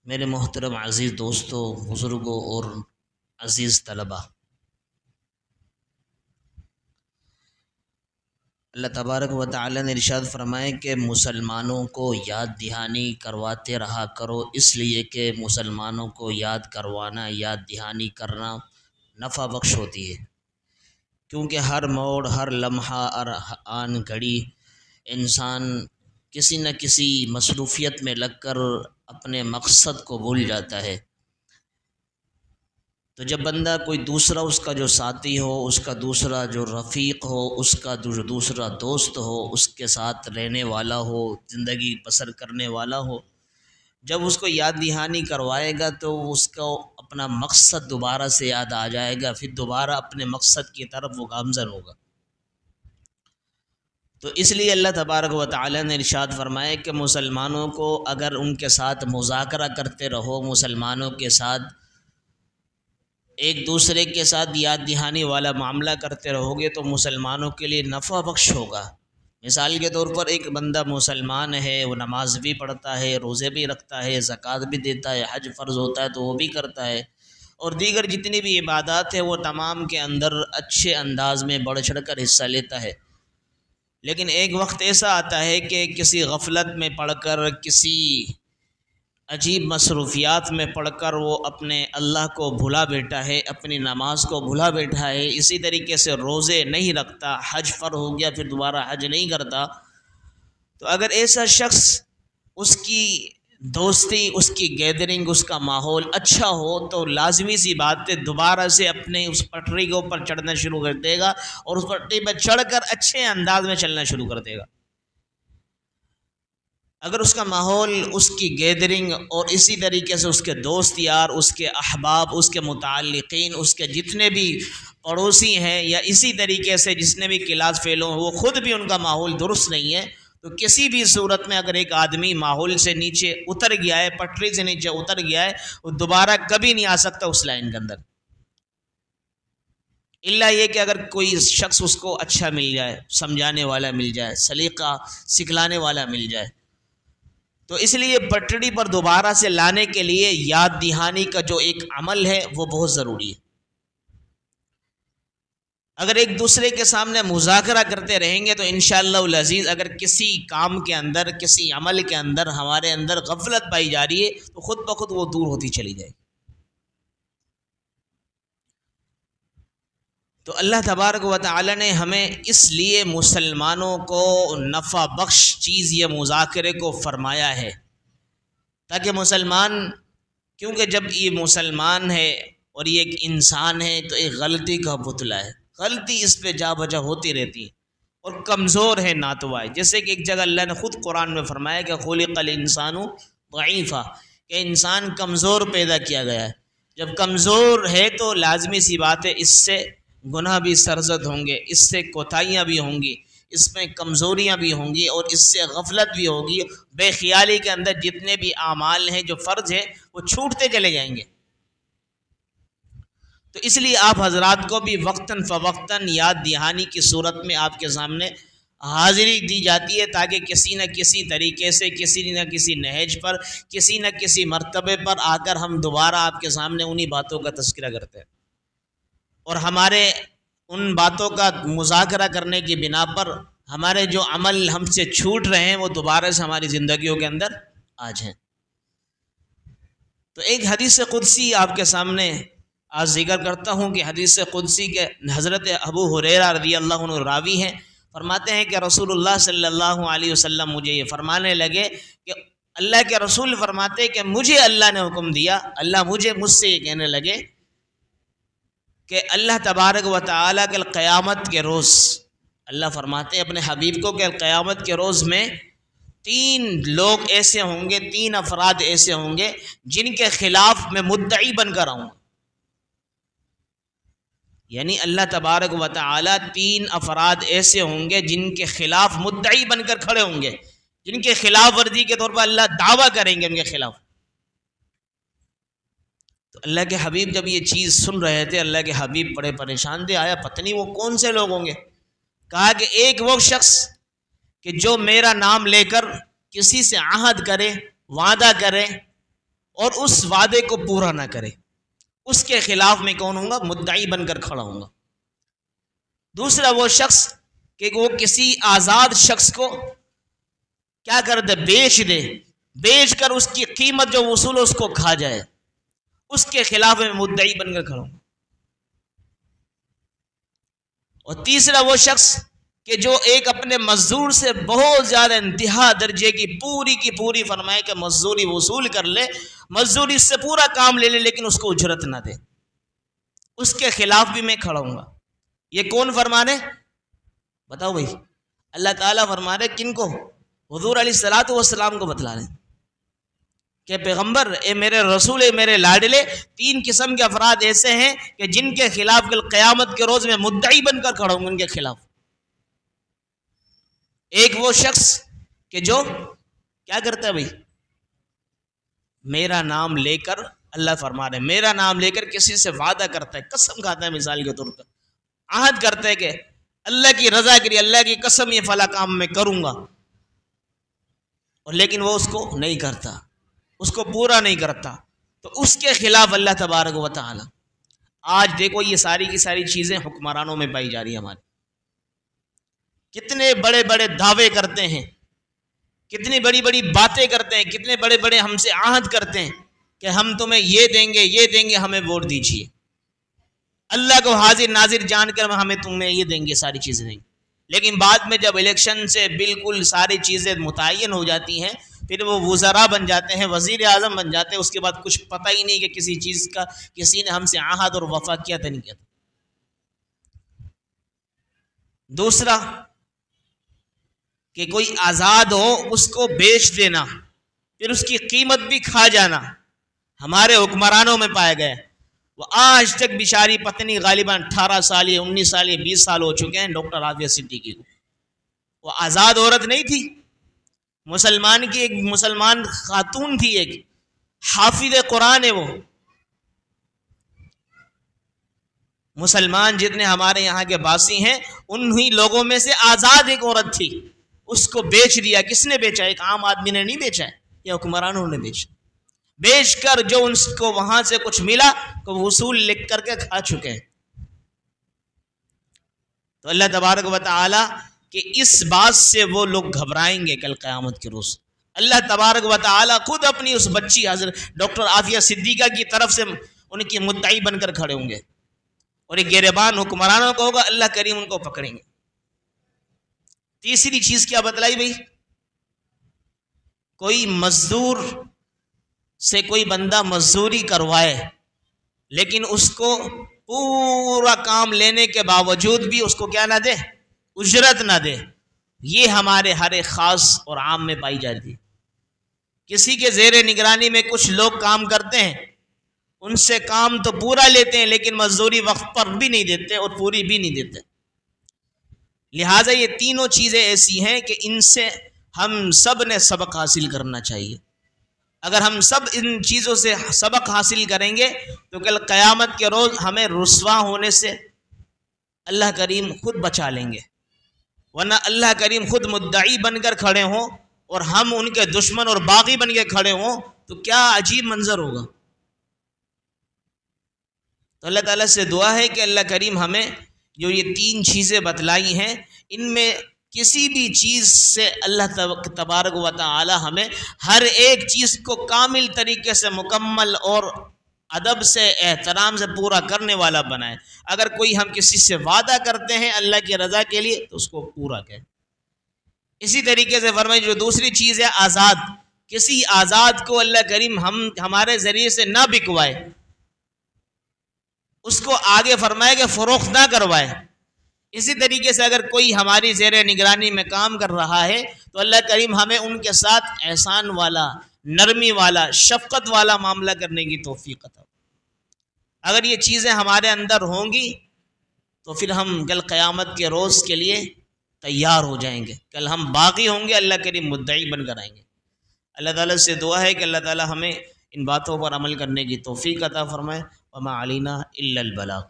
میرے محترم عزیز دوستوں، بزرگوں اور عزیز طلباء، اللہ تبارک و تعالی نے ارشاد فرمائے کہ مسلمانوں کو یاد دہانی کرواتے رہا کرو، اس لیے کہ مسلمانوں کو یاد کروانا، یاد دہانی کرنا نفع بخش ہوتی ہے، کیونکہ ہر موڑ، ہر لمحہ اور آن گھڑی انسان کسی نہ کسی مصروفیت میں لگ کر اپنے مقصد کو بھول جاتا ہے۔ تو جب بندہ کوئی دوسرا اس کا جو ساتھی ہو، اس کا دوسرا جو رفیق ہو، اس کا جو دوسرا دوست ہو، اس کے ساتھ رہنے والا ہو، زندگی بسر کرنے والا ہو، جب اس کو یاد دہانی کروائے گا تو اس کو اپنا مقصد دوبارہ سے یاد آ جائے گا، پھر دوبارہ اپنے مقصد کی طرف وہ گامزن ہوگا۔ تو اس لیے اللہ تبارک و تعالی نے ارشاد فرمایا کہ مسلمانوں کو اگر ان کے ساتھ مذاکرہ کرتے رہو، مسلمانوں کے ساتھ ایک دوسرے کے ساتھ یاد دہانی والا معاملہ کرتے رہو گے تو مسلمانوں کے لیے نفع بخش ہوگا۔ مثال کے طور پر ایک بندہ مسلمان ہے، وہ نماز بھی پڑھتا ہے، روزے بھی رکھتا ہے، زکوٰۃ بھی دیتا ہے، حج فرض ہوتا ہے تو وہ بھی کرتا ہے، اور دیگر جتنی بھی عبادات ہیں وہ تمام کے اندر اچھے انداز میں بڑھ چڑھ کر حصہ لیتا ہے۔ لیکن ایک وقت ایسا آتا ہے کہ کسی غفلت میں پڑھ کر، کسی عجیب مصروفیات میں پڑھ کر وہ اپنے اللہ کو بھلا بیٹھا ہے، اپنی نماز کو بھلا بیٹھا ہے، اسی طریقے سے روزے نہیں رکھتا، حج فرض ہو گیا پھر دوبارہ حج نہیں کرتا۔ تو اگر ایسا شخص، اس کی دوستی، اس کی گیدرنگ، اس کا ماحول اچھا ہو تو لازمی سی بات ہے دوبارہ سے اپنے اس پٹری کے اوپر چڑھنا شروع کر دے گا، اور اس پٹری پہ چڑھ کر اچھے انداز میں چلنا شروع کر دے گا۔ اگر اس کا ماحول، اس کی گیدرنگ اور اسی طریقے سے اس کے دوست یار، اس کے احباب، اس کے متعلقین، اس کے جتنے بھی پڑوسی ہیں، یا اسی طریقے سے جتنے بھی کلاس فیلو ہیں، وہ خود بھی ان کا ماحول درست نہیں ہے، تو کسی بھی صورت میں اگر ایک آدمی ماحول سے نیچے اتر گیا ہے، پٹری سے نیچے اتر گیا ہے، وہ دوبارہ کبھی نہیں آ سکتا اس لائن کے اندر، الا یہ کہ اگر کوئی شخص اس کو اچھا مل جائے، سمجھانے والا مل جائے، سلیقہ سکھلانے والا مل جائے۔ تو اس لیے پٹڑی پر دوبارہ سے لانے کے لیے یاد دہانی کا جو ایک عمل ہے وہ بہت ضروری ہے۔ اگر ایک دوسرے کے سامنے مذاکرہ کرتے رہیں گے تو انشاءاللہ العزیز اگر کسی کام کے اندر، کسی عمل کے اندر ہمارے اندر غفلت پائی جا رہی ہے تو خود بخود وہ دور ہوتی چلی جائے گی۔ تو اللہ تبارک و تعالی نے ہمیں اس لیے مسلمانوں کو نفع بخش چیز یہ مذاکرے کو فرمایا ہے، تاکہ مسلمان، کیونکہ جب یہ مسلمان ہے اور یہ ایک انسان ہے تو ایک غلطی کا پتلا ہے، غلطی اس پہ جا بجا ہوتی رہتی ہے، اور کمزور ہے ناتوائے، جیسے کہ ایک جگہ اللہ نے خود قرآن میں فرمایا کہ خلق الانسان ضعیفا، کہ انسان کمزور پیدا کیا گیا ہے۔ جب کمزور ہے تو لازمی سی بات ہے اس سے گناہ بھی سرزد ہوں گے، اس سے کوتاہیاں بھی ہوں گی، اس میں کمزوریاں بھی ہوں گی، اور اس سے غفلت بھی ہوگی، بے خیالی کے اندر جتنے بھی اعمال ہیں جو فرض ہیں وہ چھوٹتے چلے جائیں گے۔ تو اس لیے آپ حضرات کو بھی وقتاً فوقتاً یاد دہانی کی صورت میں آپ کے سامنے حاضری دی جاتی ہے، تاکہ کسی نہ کسی طریقے سے، کسی نہ کسی نہج پر، کسی نہ کسی مرتبے پر آ کر ہم دوبارہ آپ کے سامنے انہی باتوں کا تذکرہ کرتے ہیں، اور ہمارے ان باتوں کا مذاکرہ کرنے کی بنا پر ہمارے جو عمل ہم سے چھوٹ رہے ہیں وہ دوبارہ سے ہماری زندگیوں کے اندر آ جائیں۔ تو ایک حدیث قدسی آپ کے سامنے آج ذکر کرتا ہوں کہ حدیث قدسی کے حضرت ابو ہریرہ رضی اللہ عنہ راوی ہیں، فرماتے ہیں کہ رسول اللہ صلی اللہ علیہ وسلم مجھے یہ فرمانے لگے کہ اللہ کے رسول فرماتے کہ مجھے اللہ نے حکم دیا، اللہ مجھ سے یہ کہنے لگے کہ اللہ تبارک و تعالیٰ کے قیامت کے روز، اللہ فرماتے ہیں اپنے حبیب کو کہ قیامت کے روز میں 3 لوگ ایسے ہوں گے، 3 افراد ایسے ہوں گے جن کے خلاف میں مدعی بن کر آؤں گا، یعنی اللہ تبارک و تعالیٰ 3 افراد ایسے ہوں گے جن کے خلاف مدعی بن کر کھڑے ہوں گے، جن کے خلاف ورزی کے طور پر اللہ دعویٰ کریں گے ان کے خلاف۔ تو اللہ کے حبیب جب یہ چیز سن رہے تھے، اللہ کے حبیب بڑے پریشان تھے، آیا پتہ نہیں وہ کون سے لوگ ہوں گے؟ کہا کہ ایک وہ شخص کہ جو میرا نام لے کر کسی سے عہد کرے، وعدہ کرے، اور اس وعدے کو پورا نہ کرے، اس کے خلاف میں کون ہوں گا؟ مدعی بن کر کھڑا ہوں گا۔ دوسرا وہ شخص کہ وہ کسی آزاد شخص کو کیا کر دے؟ بیچ دے، بیچ کر اس کی قیمت جو وصول اس کو کھا جائے، اس کے خلاف میں مدعی بن کر کھڑا ہوں۔ اور تیسرا وہ شخص کہ جو ایک اپنے مزدور سے بہت زیادہ انتہا درجے کی پوری فرمائے کہ مزدوری وصول کر لے، مزدوری سے پورا کام لے لے، لیکن اس کو اجرت نہ دے، اس کے خلاف بھی میں کھڑا ہوں گا۔ یہ کون فرمانے؟ بتاؤ بھائی، اللہ تعالیٰ فرما رہے کن کو؟ حضور علیہ الصلوۃ والسلام کو بتلا رہے کہ پیغمبر، اے میرے رسول، اے میرے لاڈلے، 3 قسم کے افراد ایسے ہیں کہ جن کے خلاف کل قیامت کے روز میں مدعی بن کر کھڑا ہوں گا ان کے خلاف۔ ایک وہ شخص کہ جو کیا کرتا ہے بھائی؟ میرا نام لے کر، اللہ فرما رہے میرا نام لے کر کسی سے وعدہ کرتا ہے، قسم کھاتا ہے، مثال کے طور پر عہد کرتا ہے کہ اللہ کی رضا کے لیے، اللہ کی قسم یہ فلاں کام میں کروں گا، اور لیکن وہ اس کو نہیں کرتا، اس کو پورا نہیں کرتا، تو اس کے خلاف اللہ تبارک و تعالی، آج دیکھو یہ ساری کی ساری چیزیں حکمرانوں میں پائی جا رہی ہیں۔ ہمارے کتنے بڑے بڑے دعوے کرتے ہیں، کتنی بڑی بڑی باتیں کرتے ہیں، کتنے بڑے بڑے ہم سے عہد کرتے ہیں کہ ہم تمہیں یہ دیں گے، یہ دیں گے، ہمیں ووٹ دیجیے، اللہ کو حاضر ناظر جان کر ہمیں تمہیں یہ دیں گے، ساری چیزیں دیں گے، لیکن بعد میں جب الیکشن سے بالکل ساری چیزیں متعین ہو جاتی ہیں، پھر وہ وزراء بن جاتے ہیں، وزیر اعظم بن جاتے ہیں، اس کے بعد کچھ پتہ ہی نہیں کہ کسی چیز کا کسی نے ہم سے عہد اور وفا کیا تھا نہیں کیا تھا۔ دوسرا کہ کوئی آزاد ہو اس کو بیچ دینا، پھر اس کی قیمت بھی کھا جانا، ہمارے حکمرانوں میں پایا گیا۔ وہ آج تک بیچاری پتنی غالباً 18 سال یا 19 سال یا 20 سال ہو چکے ہیں ڈاکٹر عافیہ صدیقی کو، وہ آزاد عورت نہیں تھی، مسلمان کی ایک مسلمان خاتون تھی، ایک حافظ قرآن ہے، وہ مسلمان جتنے ہمارے یہاں کے باسی ہیں انہی لوگوں میں سے آزاد ایک عورت تھی، اس کو بیچ دیا۔ کس نے بیچا؟ ایک عام آدمی نے نہیں بیچا ہے، یہ حکمرانوں نے بیچا، بیچ کر جو ان کو وہاں سے کچھ ملا تو وصول لکھ کر کے کھا چکے ہیں۔ تو اللہ تبارک و تعالی کہ اس بات سے وہ لوگ گھبرائیں گے کل قیامت کے روز۔ اللہ تبارک و تعالی خود اپنی اس بچی حضرت ڈاکٹر عافیہ صدیقہ کی طرف سے ان کی مدعی بن کر کھڑے ہوں گے، اور ایک گریبان حکمرانوں کو ہوگا، اللہ کریم ان کو پکڑیں گے۔ تیسری چیز کیا بتلائی بھائی؟ کوئی مزدور سے کوئی بندہ مزدوری کروائے لیکن اس کو پورا کام لینے کے باوجود بھی اس کو کیا نہ دے؟ اجرت نہ دے، یہ ہمارے ہر ایک خاص اور عام میں پائی جاتی ہے۔ کسی کے زیر نگرانی میں کچھ لوگ کام کرتے ہیں، ان سے کام تو پورا لیتے ہیں لیکن مزدوری وقت پر بھی نہیں دیتے اور پوری بھی نہیں دیتے۔ لہٰذا یہ تینوں چیزیں ایسی ہیں کہ ان سے ہم سب نے سبق حاصل کرنا چاہیے۔ اگر ہم سب ان چیزوں سے سبق حاصل کریں گے تو کل قیامت کے روز ہمیں رسوا ہونے سے اللہ کریم خود بچا لیں گے، ورنہ اللہ کریم خود مدعی بن کر کھڑے ہوں اور ہم ان کے دشمن اور باغی بن کے کھڑے ہوں تو کیا عجیب منظر ہوگا۔ تو اللہ تعالیٰ سے دعا ہے کہ اللہ کریم ہمیں جو یہ 3 چیزیں بتلائی ہیں ان میں کسی بھی چیز سے اللہ تبارک و تعالی ہمیں ہر ایک چیز کو کامل طریقے سے مکمل اور ادب سے احترام سے پورا کرنے والا بنائے۔ اگر کوئی ہم کسی سے وعدہ کرتے ہیں اللہ کی رضا کے لیے تو اس کو پورا کریں۔ اسی طریقے سے فرمائے جو دوسری چیز ہے آزاد، کسی آزاد کو اللہ کریم ہمارے ذریعے سے نہ بکوائے، اس کو آگے فرمائے کہ فروخت نہ کروائے۔ اسی طریقے سے اگر کوئی ہماری زیر نگرانی میں کام کر رہا ہے تو اللہ کریم ہمیں ان کے ساتھ احسان والا، نرمی والا، شفقت والا معاملہ کرنے کی توفیق عطا۔ اگر یہ چیزیں ہمارے اندر ہوں گی تو پھر ہم کل قیامت کے روز کے لیے تیار ہو جائیں گے، کل ہم باغی ہوں گے، اللہ کریم مدعی بن کر آئیں گے۔ اللہ تعالیٰ سے دعا ہے کہ اللہ تعالیٰ ہمیں ان باتوں پر عمل کرنے کی توفیق عطا فرمائے۔ وما علینا الا البلاغ۔